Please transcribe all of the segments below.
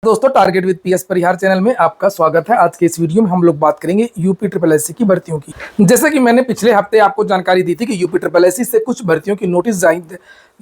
दोस्तों, target with PS Parihar channel में आपका स्वागत है। आज के इस वीडियो में हम लोग बात करेंगे यूपी ट्रिपल एससी की भर्तियों की। जैसे कि मैंने पिछले हफ्ते आपको जानकारी दी थी कि यूपी ट्रिपल एससी से कुछ भर्तियों की नोटिस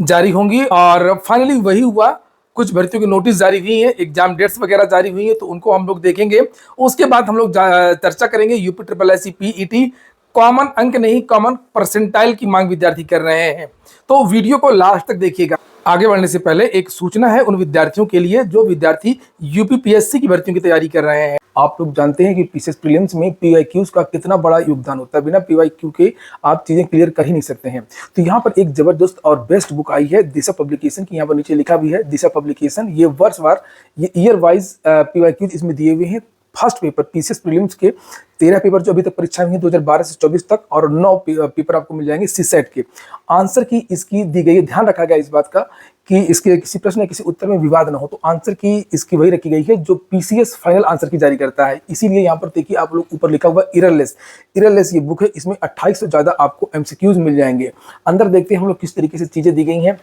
जारी होंगी और फाइनली वही हुआ। कुछ भर्तियों की नोटिस जारी हुई है, एग्जाम डेट्स वगैरह जारी हुई है, तो उनको हम लोग देखेंगे। उसके बाद हम लोग चर्चा करेंगे UP triple SC PET common अंक नहीं, कॉमन परसेंटाइल की मांग विद्यार्थी कर रहे हैं। तो वीडियो को लास्ट तक देखिएगा। आगे बढ़ने से पहले एक सूचना है उन विद्यार्थियों के लिए जो विद्यार्थी यूपीपीएससी की भर्तियों की तैयारी कर रहे हैं। आप लोग जानते हैं कि पीसीएस प्रीलिम्स में पीवाईक्यूज का कितना बड़ा योगदान होता है। बिना पीवाईक्यू के आप चीजें क्लियर कर ही नहीं सकते हैं। तो यहाँ पर एक जबरदस्त और बेस्ट बुक आई है दिशा पब्लिकेशन की। यहाँ पर नीचे लिखा भी है दिशा पब्लिकेशन। ये वर्षवार, ये ईयर वाइज पीवाईक्यूज इसमें दिए हुए हैं। फर्स्ट पेपर पीसीएस प्रीलिम्स के 13 पेपर जो अभी तक परीक्षा हुई है 2012 से 24 तक, और 9 पेपर आपको मिल जाएंगे सीसेट के। आंसर की इसकी दी गई है, ध्यान रखा गया इस बात का कि इसके किसी प्रश्न या किसी उत्तर में विवाद ना हो। तो आंसर की इसकी वही रखी गई है जो पीसीएस फाइनल आंसर की जारी करता है। इसीलिए यहाँ पर देखिए आप लोग ऊपर लिखा हुआ इररलेस ये बुक है। इसमें 28 से ज्यादा आपको एमसीक्यूज मिल जाएंगे। अंदर देखते हैं हम लोग किस तरीके से चीजें दी गई हैं।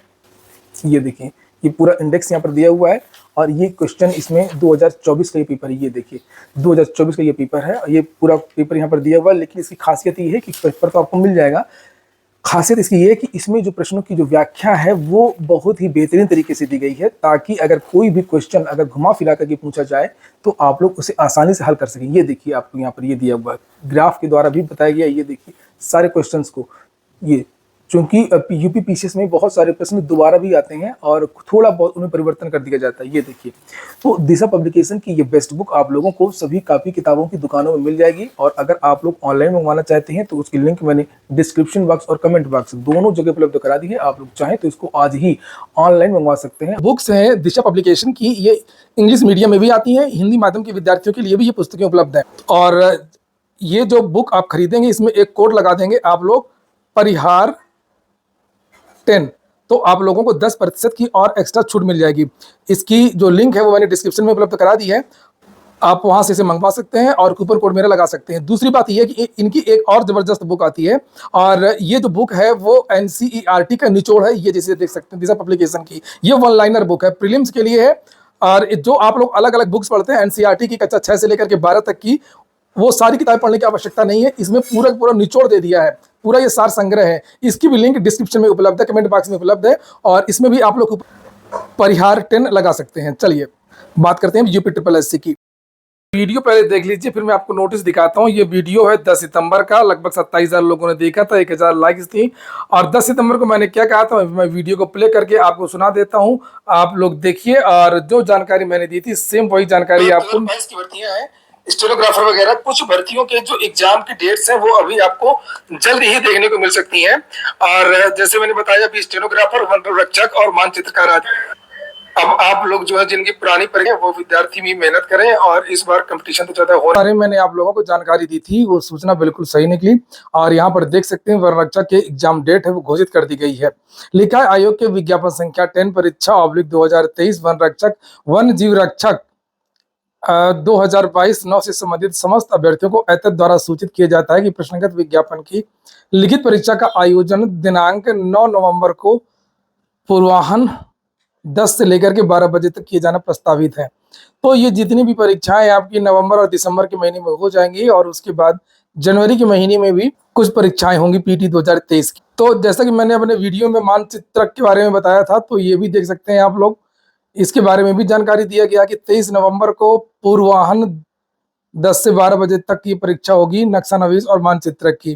ये देखिए, ये पूरा इंडेक्स यहाँ पर दिया हुआ है और ये क्वेश्चन इसमें 2024 का ये पेपर है। ये देखिए 2024 का ये पेपर है। ये पूरा पेपर यहाँ पर दिया हुआ है, लेकिन इसकी खासियत ये है कि पेपर तो आपको मिल जाएगा। खासियत इसकी ये है कि इसमें जो प्रश्नों की जो व्याख्या है वो बहुत ही बेहतरीन तरीके से दी गई है, ताकि अगर कोई भी क्वेश्चन अगर घुमा फिरा करके पूछा जाए तो आप लोग उसे आसानी से हल कर सकें। ये देखिए आपको यहाँ पर ये दिया हुआ है, ग्राफ के द्वारा भी बताया गया। ये देखिए सारे क्वेश्चंस को, ये चूंकि यूपी पीसीएस में बहुत सारे प्रश्न दोबारा भी आते हैं और थोड़ा बहुत उनमें परिवर्तन कर दिया जाता है। ये देखिए, तो दिशा पब्लिकेशन की ये बेस्ट बुक आप लोगों को सभी कॉपी किताबों की दुकानों में मिल जाएगी। और अगर आप लोग ऑनलाइन मंगवाना चाहते हैं तो उसकी लिंक मैंने डिस्क्रिप्शन बॉक्स और कमेंट बॉक्स दोनों जगह उपलब्ध करा दी है। आप लोग चाहें तो इसको आज ही ऑनलाइन मंगवा सकते हैं। बुक्स है दिशा पब्लिकेशन की, ये इंग्लिश मीडियम में भी आती है, हिंदी माध्यम के विद्यार्थियों के लिए भी ये पुस्तकें उपलब्ध है। और ये जो बुक आप खरीदेंगे इसमें एक कोड लगा देंगे आप लोग, परिहार 10, तो आप लोगों को 10% की और एक्स्ट्रा छूट मिल जाएगी। इसकी जो लिंक है वो मैंने डिस्क्रिप्शन में उपलब्ध करा दी है। आप वहां से इसे मंगवा सकते हैं और कूपन कोड मेरा लगा सकते हैं। दूसरी बात यह है कि इनकी एक और जबरदस्त बुक आती है, और ये जो बुक है वो एनसीईआरटी का निचोड़ है। ये जैसे देख सकते हैं दिशा पब्लिकेशन की ये वन लाइनर बुक है, प्रीलिम्स के लिए है। और जो आप लोग अलग अलग बुक्स पढ़ते हैं एनसीईआरटी की कक्षा 6 से लेकर के 12 तक की, वो सारी किताब पढ़ने की आवश्यकता नहीं है। इसमें पूरा निचोड़ दे दिया है, पूरा ये सार संग्रह है। इसकी भी लिंक डिस्क्रिप्शन में उपलब्ध है, कमेंट बॉक्स में उपलब्ध है, और इसमें भी आप लोग परिहार 10 लगा सकते हैं। चलिए बात करते हैं यूपी ट्रिपल एससी की। वीडियो पहले देख लीजिए, फिर मैं आपको नोटिस दिखाता हूँ। ये वीडियो है 10 सितंबर का, लगभग 27,000 लोगों ने देखा था, 1,000 लाइक्स थी। और 10 सितंबर को मैंने क्या कहा था, मैं वीडियो को प्ले करके आपको सुना देता हूँ, आप लोग देखिए। और जो जानकारी मैंने दी थी सेम वही जानकारी आपको। की भर्तियां हैं, स्टेनोग्राफर वगैरह, कुछ भर्तियों के जो एग्जाम की डेट्स हैं वो अभी आपको जल्द ही देखने को मिल सकती हैं। और जैसे मैंने बताया अभी स्टेनोग्राफर, वनरक्षक और मानचित्रकार। अब आप लोग जो है जिनकी पुरानी परीक्षा वो विद्यार्थी भी मेहनत करें, और इस बार कंपटीशन तो ज्यादा हो रहा है। मैंने आप लोगों को जानकारी दी थी, वो सूचना बिल्कुल सही निकली। और यहाँ पर देख सकते हैं वनरक्षक के एग्जाम डेट है वो घोषित कर दी गई है। लिखा है आयोग के विज्ञापन संख्या 10 परीक्षा /2023 वनरक्षक वन जीव रक्षक 2022 9 से संबंधित समस्त अभ्यर्थियों को एतद द्वारा सूचित किया जाता है कि प्रश्नगत विज्ञापन की लिखित परीक्षा का आयोजन दिनांक 9 नवंबर को पूर्वाह्न 10 से लेकर के 12 बजे तक किए जाना प्रस्तावित है। तो ये जितनी भी परीक्षाएं आपकी नवंबर और दिसंबर के महीने में हो जाएंगी, और उसके बाद जनवरी के महीने में भी कुछ परीक्षाएं होंगी पीटी 2023 की। तो जैसा कि मैंने अपने वीडियो में मानचित्रक के बारे में बताया था, तो ये भी देख सकते हैं आप लोग। इसके बारे में भी जानकारी दिया गया कि 23 नवंबर को पूर्वाह्न 10 से 12 बजे तक की परीक्षा होगी नक्शानवीस और मानचित्रक की।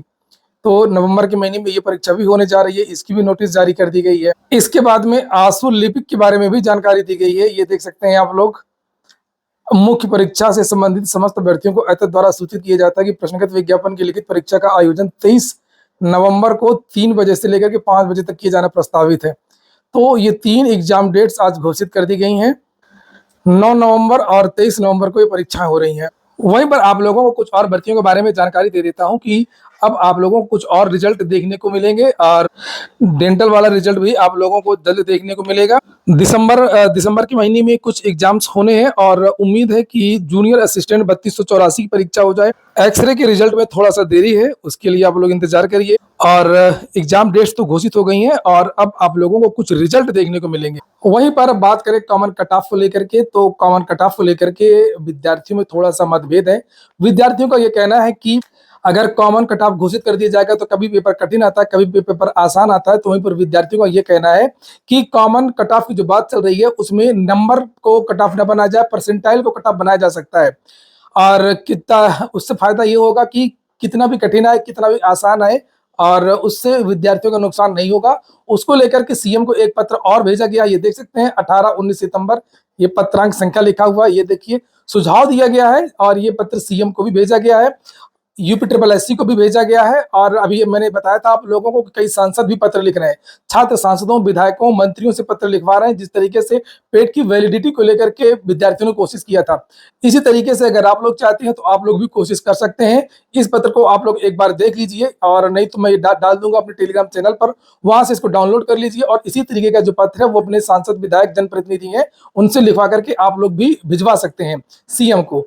तो नवंबर के महीने में ये परीक्षा भी होने जा रही है, इसकी भी नोटिस जारी कर दी गई है। इसके बाद में आंसू लिपिक के बारे में भी जानकारी दी गई है। ये देख सकते हैं आप लोग, मुख्य परीक्षा से संबंधित समस्त अभ्यर्थियों को एतद द्वारा सूचित किया जाता है कि प्रश्नगत विज्ञापन की लिखित परीक्षा का आयोजन 23 नवंबर को 3 बजे से लेकर के 5 बजे तक किया जाना प्रस्तावित है। तो ये 3 एग्जाम डेट्स आज घोषित कर दी गई हैं। 9 नवंबर और 23 नवंबर को ये परीक्षाएं हो रही हैं। वहीं पर आप लोगों को कुछ और भर्तियों के बारे में जानकारी दे देता हूं कि अब आप लोगों को कुछ और रिजल्ट देखने को मिलेंगे और डेंटल वाला रिजल्ट भी आप लोगों को जल्द देखने को मिलेगा। दिसंबर के महीने में कुछ एग्जाम्स होने हैं और उम्मीद है कि जूनियर असिस्टेंट 3284 की परीक्षा हो जाए। एक्सरे के रिजल्ट में थोड़ा सा देरी है, उसके लिए आप लोग इंतजार करिए। और एग्जाम डेट्स तो घोषित हो गई हैं और अब आप लोगों को कुछ रिजल्ट देखने को मिलेंगे। वहीं पर अब बात करें कॉमन कट ऑफ को लेकर के, तो कॉमन कट ऑफ को लेकर के विद्यार्थियों में थोड़ा सा मतभेद है। विद्यार्थियों का ये कहना है कि अगर कॉमन कट ऑफ घोषित कर दिया जाएगा तो कभी पेपर कठिन आता है, कभी पेपर आसान आता है। तो वहीं पर विद्यार्थियों का ये कहना है कि कॉमन कट ऑफ की जो बात चल रही है उसमें नंबर को कट ऑफ न बनाया जाए, परसेंटाइल को कट ऑफ बनाया जा सकता है। और कितना उससे फायदा ये होगा कि कितना भी कठिन आए, कितना भी आसान आए, और उससे विद्यार्थियों का नुकसान नहीं होगा। उसको लेकर के सीएम को एक पत्र और भेजा गया, ये देख सकते हैं 18-19 सितंबर, ये पत्रांक संख्या लिखा हुआ है, ये देखिए सुझाव दिया गया है और ये पत्र सीएम को भी भेजा गया है, यूपी ट्रिपल एससी को भी भेजा गया है। और अभी मैंने बताया था आप लोगों को कि कई सांसद भी पत्र लिख रहे हैं, छात्र सांसदों, विधायकों, मंत्रियों से पत्र लिखवा रहे हैं, जिस तरीके से पेट की वैलिडिटी को लेकर के विद्यार्थियों ने कोशिश किया था। इसी तरीके से अगर आप लोग चाहते हैं तो आप लोग भी कोशिश कर सकते हैं। इस पत्र को आप लोग एक बार देख लीजिए और नहीं तो मैं डाल दूंगा अपने टेलीग्राम चैनल पर, वहां से इसको डाउनलोड कर लीजिए और इसी तरीके का जो पत्र है वो अपने सांसद, विधायक, जनप्रतिनिधि हैं उनसे लिखवा करके आप लोग भी भिजवा सकते हैं सीएम को।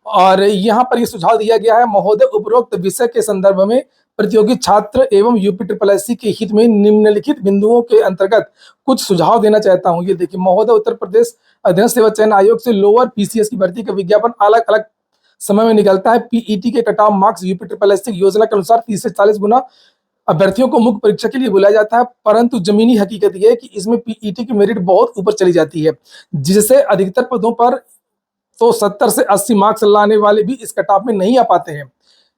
और यहाँ पर यह सुझाव दिया गया है, महोदय उपरोक्त विषय के संदर्भ में प्रतियोगी छात्र एवं यूपी ट्रिपल एससी के हित में निम्नलिखित बिंदुओं के अंतर्गत कुछ सुझाव देना चाहता हूँ। ये देखिए, महोदय उत्तर प्रदेश अध्ययन सेवा चयन आयोग से लोअर पीसीएस की भर्ती का विज्ञापन अलग अलग समय में निकलता है। पीईटी के cut off marks UP triple SC योजना के अनुसार 30 से 40 गुना अभ्यर्थियों को मुख्य परीक्षा के लिए बुलाया जाता है, परंतु जमीनी हकीकत यह है कि इसमें पीईटी की मेरिट बहुत ऊपर चली जाती है, जिससे अधिकतर पदों पर तो 70 से 80 मार्क्स लाने वाले भी इस कट ऑफ में नहीं आ पाते हैं।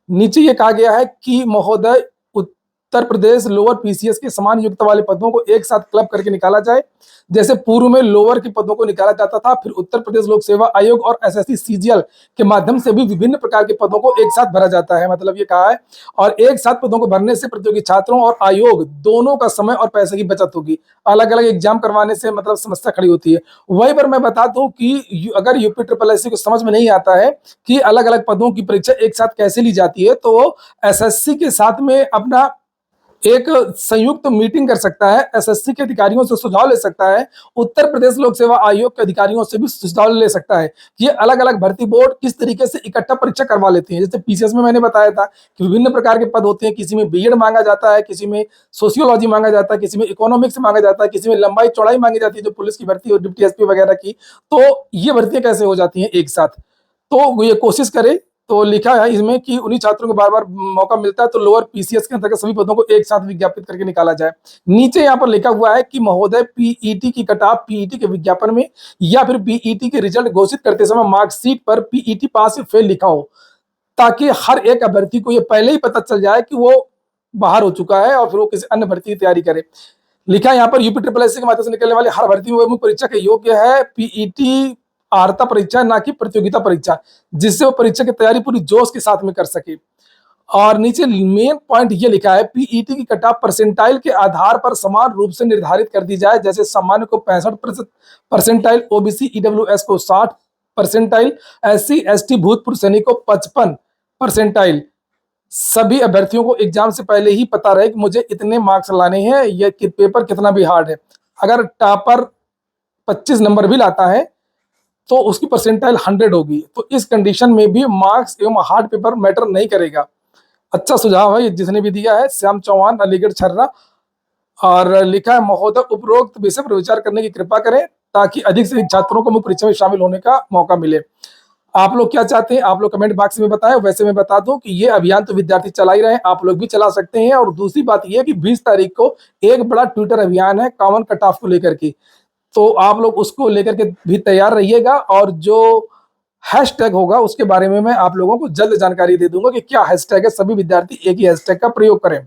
नीचे ये कहा गया है कि महोदय उत्तर प्रदेश लोअर पीसीएस के समान योग्यता वाले पदों को एक साथ क्लब करके निकाला जाए, जैसे पूर्व में लोअर के पदों को निकाला जाता था, फिर उत्तर प्रदेश लोक सेवा आयोग और एसएससी सीजीएल के माध्यम से भी विभिन्न प्रकार के पदों को एक साथ भरा जाता है, मतलब ये कहा है। और एक साथ पदों को भरने से प्रतियोगी छात्रों और आयोग दोनों का समय और पैसे की बचत होगी। अलग अलग एग्जाम करवाने से मतलब समस्या खड़ी होती है। वहीं पर मैं बता दूं कि अगर यूपी ट्रिपल एससी को समझ में नहीं आता है कि अलग अलग पदों की परीक्षा एक साथ कैसे ली जाती है, तो एसएससी के साथ में अपना एक संयुक्त मीटिंग कर सकता है, एसएससी के अधिकारियों से सुझाव ले सकता है, उत्तर प्रदेश लोक सेवा आयोग के अधिकारियों से भी सुझाव ले सकता है कि ये अलग अलग भर्ती बोर्ड किस तरीके से इकट्ठा परीक्षा करवा लेते हैं। जैसे पीसीएस में मैंने बताया था कि विभिन्न प्रकार के पद होते हैं, किसी में बीएड मांगा जाता है, किसी में सोशियोलॉजी मांगा जाता है, किसी में इकोनॉमिक्स मांगा जाता है, किसी में लंबाई चौड़ाई मांगी जाती है, जो पुलिस की भर्ती और डिप्टी एसपी वगैरह की। तो ये भर्तियां कैसे हो जाती हैं एक साथ, तो ये कोशिश करे। तो लिखा है इसमें कि उन्हीं छात्रों को बार बार मौका मिलता है तो लोअर पीसीएस के अंतर्गत सभी पदों को एक साथ विज्ञापित करके निकाला जाए। नीचे यहाँ पर लिखा हुआ है कि महोदय पीईटी की कटाव पीईटी के विज्ञापन में या फिर पीईटी के रिजल्ट घोषित करते समय मार्कशीट पर पीईटी पास या फेल लिखा हो, ताकि हर एक अभ्यर्थी को ये पहले ही पता चल जाए कि वो बाहर हो चुका है और फिर वो किसी अन्य भर्ती की तैयारी करे। लिखा है यहाँ पर यूपी ट्रिपल एससी के माध्यम से निकलने वाली हर भर्ती में मुख्य परीक्षा के योग्य है पीईटी अर्हता परीक्षा, ना कि प्रतियोगिता परीक्षा, जिससे वो परीक्षा की तैयारी पूरी जोश के साथ में कर सके। और नीचे मेन पॉइंट ये लिखा है, पीईटी की कट ऑफ परसेंटाइल के आधार पर समान रूप से निर्धारित कर दी जाए, जैसे सामान्य को 65 परसेंटाइल, ओबीसी ईडब्ल्यूएस को 60 परसेंटाइल, एससी एसटी भूतपूर्व सैनिक को 55 परसेंटाइल। सभी अभ्यर्थियों को एग्जाम से पहले ही पता रहे कि मुझे इतने मार्क्स लाने हैं, यह पेपर कितना भी हार्ड है। अगर टॉपर 25 नंबर भी लाता है तो उसकी परसेंटाइल 100 होगी, तो इस कंडीशन में भी मार्क्स एवं हार्ड पेपर मैटर नहीं करेगा। अच्छा सुझाव है ये जिसने भी दिया है, श्याम चौहान, अलीगढ़ छर्रा। और लिखा है, महोदय उपरोक्त विषय पर विचार करने की कृपा करें ताकि अधिक से अधिक छात्रों को मुख्य परीक्षा में शामिल होने का मौका मिले। आप लोग क्या चाहते हैं आप लोग कमेंट बॉक्स में बताएं। वैसे मैं बता दूं कि ये अभियान तो विद्यार्थी चला ही रहे हैं, आप लोग भी चला सकते हैं। और दूसरी बात ये है कि 20 तारीख को एक बड़ा ट्विटर अभियान है कॉमन कट ऑफ को लेकर के, तो आप लोग उसको लेकर के भी तैयार रहिएगा। और जो हैशटैग होगा उसके बारे में मैं आप लोगों को जल्द जानकारी दे दूंगा कि क्या हैशटैग है। सभी विद्यार्थी एक ही हैशटैग का प्रयोग करें।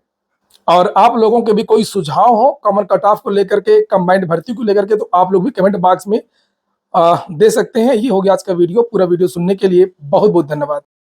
और आप लोगों के भी कोई सुझाव हो कॉमन कट ऑफ को लेकर के, कंबाइंड भर्ती को लेकर के, तो आप लोग भी कमेंट बॉक्स में दे सकते हैं। ये हो गया आज का वीडियो। पूरा वीडियो सुनने के लिए बहुत बहुत धन्यवाद।